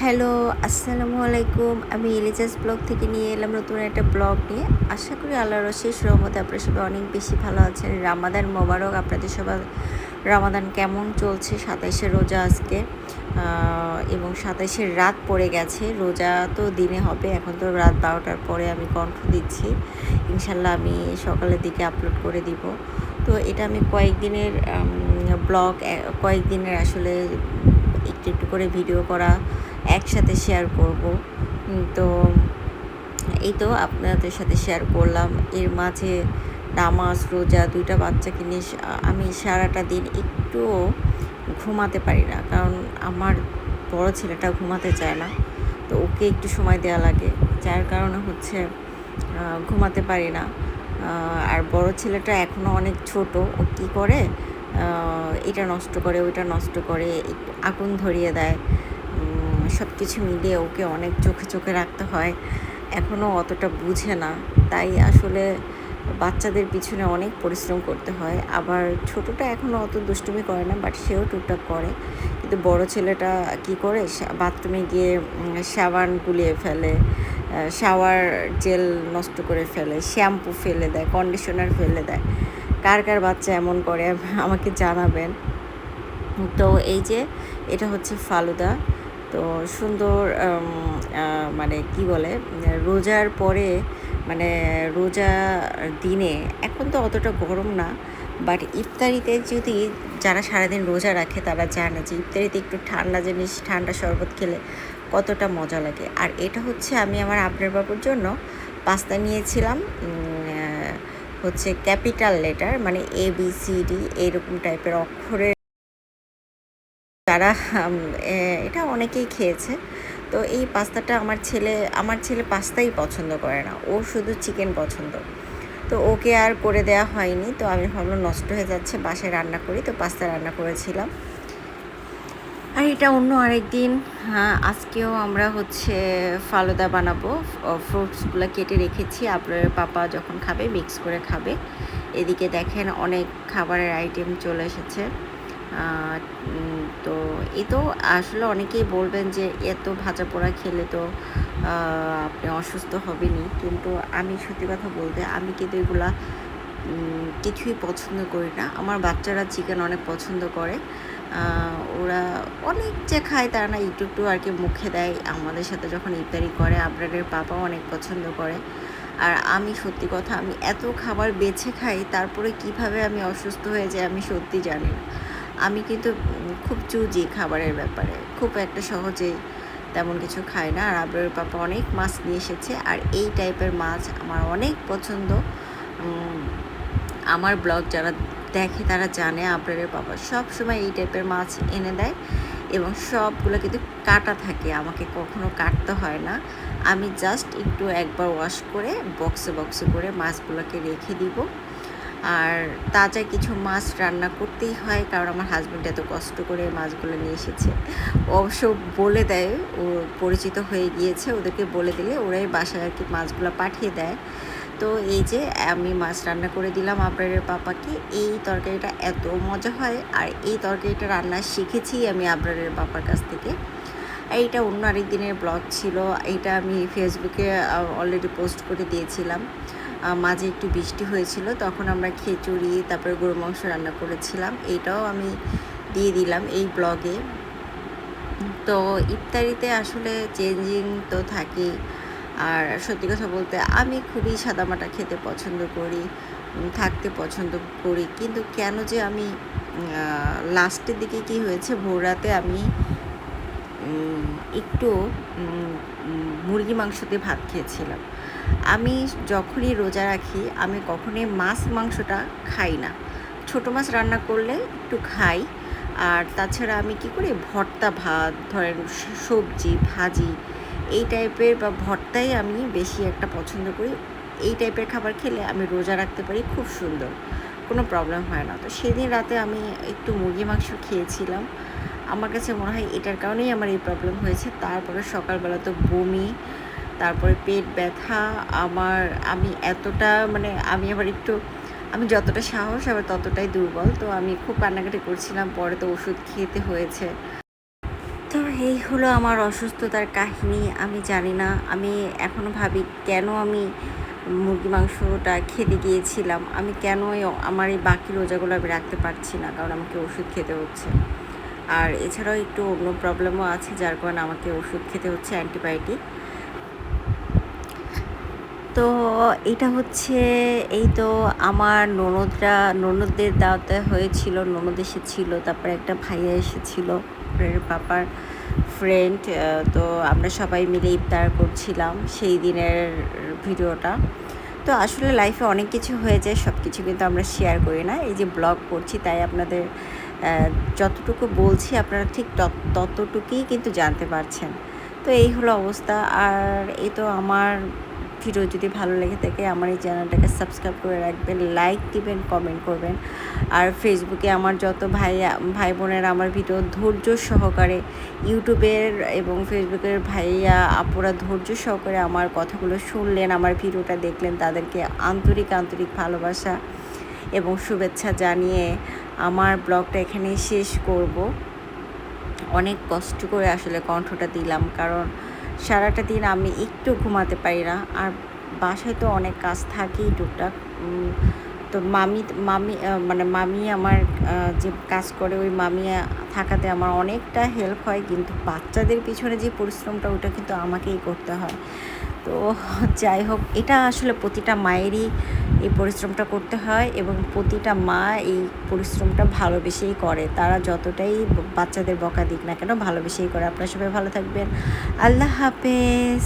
Hello, আসসালামু আলাইকুম। আমি এলিজাস ব্লগ থেকে নিয়ে এলাম নতুন একটা ব্লগ নিয়ে। আশা করি আল্লাহর অশেষ রহমতে আপনারা সবাই অনেক বেশি ভালো আছেন। রামাদান মোবারক। আপনাদের সবার রামাদান কেমন চলছে? ২৭শে রোজা আজকে এবং ২৭শে রাত পড়ে গেছে। রোজা তো দিনে হবে, এখন তো রাত ১২টার পরে আমি কণ্ঠ দিচ্ছি। ইনশাল্লাহ আমি সকালের দিকে আপলোড করে দিব। তো এটা আমি কয়েকদিনের ব্লগ, কয়েকদিনের আসলে একটু একটু করে ভিডিও করা একসাথে শেয়ার করব। তো এই তো আপনাদের সাথে শেয়ার করলাম। এর মাঝে নামাজ রোজা দুইটা বাচ্চাকে নিয়ে আমি সারাটা দিন একটুও ঘুমাতে পারি না, কারণ আমার বড় ছেলেটা ঘুমাতে চায় না, তো ওকে একটু সময় দেওয়া লাগে, যার কারণে হচ্ছে ঘুমাতে পারি না। আর বড় ছেলেটা এখনও অনেক ছোট, ও কী করে এটা নষ্ট করে ওইটা নষ্ট করে, একটু আগুন ধরিয়ে দেয়। সব কিছু মিলিয়ে ওকে অনেক চোখে চোখে রাখতে হয়, এখনও অতটা বুঝে না। তাই আসলে বাচ্চাদের পিছনে অনেক পরিশ্রম করতে হয়। আবার ছোটোটা এখনও অত দুষ্টুমি করে না, বাট সেও টুকটাক করে। কিন্তু বড় ছেলেটা কি করে, বাথরুমে গিয়ে সাবান গুলিয়ে ফেলে, শাওয়ার জেল নষ্ট করে ফেলে, শ্যাম্পু ফেলে দেয়, কন্ডিশনার ফেলে দেয়। কার কার বাচ্চা এমন করে আমাকে জানাবেন। তো এই যে এটা হচ্ছে ফালুদা। তো সুন্দর মানে কি বলে, রোজার পরে, মানে রোজা দিনে এখন তো অতটা গরম না, বাট ইফতারিতে যদি যারা সারাদিন রোজা রাখে তারা জানে যে ইফতারিতে একটু ঠান্ডা জিনিস, ঠান্ডা শরবত খেলে কতটা মজা লাগে। আর এটা হচ্ছে আমি আমার আপনার বাবুর জন্য পাস্তা নিয়েছিলাম, হচ্ছে ক্যাপিটাল লেটার, মানে ABCD এইরকম টাইপের অক্ষরের। তারা এটা অনেকেই খেয়েছে। তো এই পাস্তাটা আমার ছেলে পাস্তাই পছন্দ করে না, ও শুধু চিকেন পছন্দ। তো ওকে আর করে দেওয়া হয়নি। তো আমি ভাবলাম নষ্ট হয়ে যাচ্ছে, বাসায় রান্না করি, তো পাস্তা রান্না করেছিলাম। আর এটা অন্য আরেক দিন। হ্যাঁ, আজকেও আমরা হচ্ছে ফালুদা বানাবো। ফ্রুটসগুলো কেটে রেখেছি, আপনার পাপা যখন খাবে মিক্স করে খাবে। এদিকে দেখেন অনেক খাবারের আইটেম চলে এসেছে। তো এই তো আসলে অনেকেই বলবেন যে এত ভাজা পোড়া খেলে তো আপনি অসুস্থ হবেনই, কিন্তু আমি সত্যি কথা বলতে আমি কিন্তু এগুলা কিছুই পছন্দ করি না। আমার বাচ্চারা চিকেন অনেক পছন্দ করে, ওরা অনেক যে খায় তা না, একটু একটু আর কি মুখে দেয়। আমাদের সাথে যখন ইফতারি করে আপনাদের পাপাও অনেক পছন্দ করে। আর আমি সত্যি কথা, আমি এত খাবার বেছে খাই, তারপরে কিভাবে আমি অসুস্থ হয়ে যাই আমি সত্যি জানি না। আমি কিন্তু খুব চুজি খাবারের ব্যাপারে, খুব একটা সহজে তেমন কিছু খাই না। আর আবরারের পাপা অনেক মাছ নিয়ে এসেছে, আর এই টাইপের মাছ আমার অনেক পছন্দ। আমার ব্লগ যারা দেখে তারা জানে আবরারের পাপা সব সময় এই টাইপের মাছ এনে দেয়, এবং সবগুলো কিন্তু কাটা থাকে, আমাকে কখনো কাটতে হয় না। আমি জাস্ট একটু একবার ওয়াশ করে বক্সে বক্সে করে মাছগুলোকে রেখে দিব। আর তাজা কিছু মাছ রান্না করতেই হয়, কারণ আমার হাজব্যান্ড এত কষ্ট করে মাছগুলো নিয়ে এসেছে। অবশ্য বলে দেয়, ও পরিচিত হয়ে গিয়েছে, ওদেরকে বলে দিলে ওরাই বাসায় আর কি মাছগুলো পাঠিয়ে দেয়। তো এই যে আমি মাছ রান্না করে দিলাম আবরারের পাপাকে। এই তরকারিটা এত মজা হয়, আর এই তরকারিটা রান্না শিখেছি আমি আবরারের পাপার কাছ থেকে। এইটা অন্য আরেক দিনের ব্লগ ছিল, এইটা আমি ফেসবুকে অলরেডি পোস্ট করে দিয়েছিলাম। মাঝে একটু বৃষ্টি হয়েছিল, তখন আমরা খিচুড়ি তারপরে গরু মাংস রান্না করেছিলাম, এইটাও আমি দিয়ে দিলাম এই ব্লগে। তো ইফতারিতে আসলে চেঞ্জিং তো থাকেই। আর সত্যি কথা বলতে আমি খুবই সাদামাটা খেতে পছন্দ করি, থাকতে পছন্দ করি, কিন্তু কেন যে আমি লাস্টের দিকে কি হয়েছে, ভোর রাতে আমি একটু মুরগি মাংস দিয়ে ভাত খেয়েছিলাম। আমি যখনই রোজা রাখি আমি কখনোই মাছ মাংসটা খাই না। ছোটো মাছ রান্না করলে একটু খাই, আর তাছাড়া আমি কি করি, ভর্তা ভাত, ধরেন সবজি ভাজি এই টাইপের বা ভর্তাই আমি বেশি একটা পছন্দ করি। এই টাইপের খাবার খেলে আমি রোজা রাখতে পারি খুব সুন্দর, কোনো প্রবলেম হয় না। তো সেদিন রাতে আমি একটু মুরগি মাংস খেয়েছিলাম, আমার কাছে মনে হয় এটার কারণেই আমার এই প্রবলেম হয়েছে। তারপরে সকালবেলা তো বমি, তারপরে পেট ব্যথা আমার। আমি এতটা মানে আমি যতটা সাহস আবার ততটাই দুর্বল। তো আমি খুব কান্নাকাটি করছিলাম, পরে তো ওষুধ খেতে হয়েছে। তো এই হলো আমার অসুস্থতার কাহিনী। আমি জানি না, আমি এখনও ভাবি কেন আমি মুরগি মাংসটা খেতে গিয়েছিলাম। আমি কেন আমার এই বাকি রোজাগুলো আমি রাখতে পারছি না, কারণ আমাকে ওষুধ খেতে হচ্ছে। আর এছাড়াও একটু অন্য প্রবলেমও আছে, যার কারণে আমাকে ওষুধ খেতে হচ্ছে, অ্যান্টিবায়োটিক। তো এটা হচ্ছে, এই তো আমার ননদদের দাওয়াতে হয়েছিল, ননদ এসেছিল, তারপরে একটা ভাইয়া এসেছিল, পাপার ফ্রেন্ড। তো আমরা সবাই মিলে ইফতার করছিলাম, সেই দিনের ভিডিওটা। তো আসলে লাইফে অনেক কিছু হয়ে যায়, সব কিছু কিন্তু আমরা শেয়ার করি না। এই যে ব্লগ করছি, তাই আপনাদের যতটুকু বলছি আপনারা ঠিক ততটুকুই কিন্তু জানতে পারছেন। তো এই হলো অবস্থা। আর এই তো আমার ভিডিও যদি ভালো লেগে থাকে আমার এই চ্যানেলটাকে সাবস্ক্রাইব করে রাখবেন, লাইক দিবেন, কমেন্ট করবেন। আর ফেসবুকে আমার যত ভাই বোনেরা আমার ভিডিও ধৈর্য সহকারে, ইউটিউবের এবং ফেসবুকের ভাইয়া আপুরা ধৈর্য সহকারে আমার কথাগুলো শুনলেন, আমার ভিডিওটা দেখলেন, তাদেরকে আন্তরিক ভালোবাসা এবং শুভেচ্ছা জানিয়ে আমার ব্লগটা এখানে শেষ করব। অনেক কষ্ট করে আসলে কণ্ঠটা দিলাম, কারণ সারাটা দিন আমি একটু ঘুমাতে পারি না। আর বাসায় তো অনেক কাজ থাকেই টুকটাক। তো মামি আমার যে কাজ করে, ওই মামি থাকাতে আমার অনেকটা হেল্প হয়, কিন্তু বাচ্চাদের পিছনে যে পরিশ্রমটা ওটা কিন্তু আমাকেই করতে হয়। তো যাই হোক, এটা আসলে প্রতিটা মায়েরই এই পরিশ্রমটা করতে হয়, এবং প্রতিটা মা এই পরিশ্রমটা ভালোবেসেই করে। তারা যতটাই বাচ্চাদের বকা দিক না কেন, ভালোবেসেই করে। আপনারা সবাই ভালো থাকবেন। আল্লাহ হাফেজ।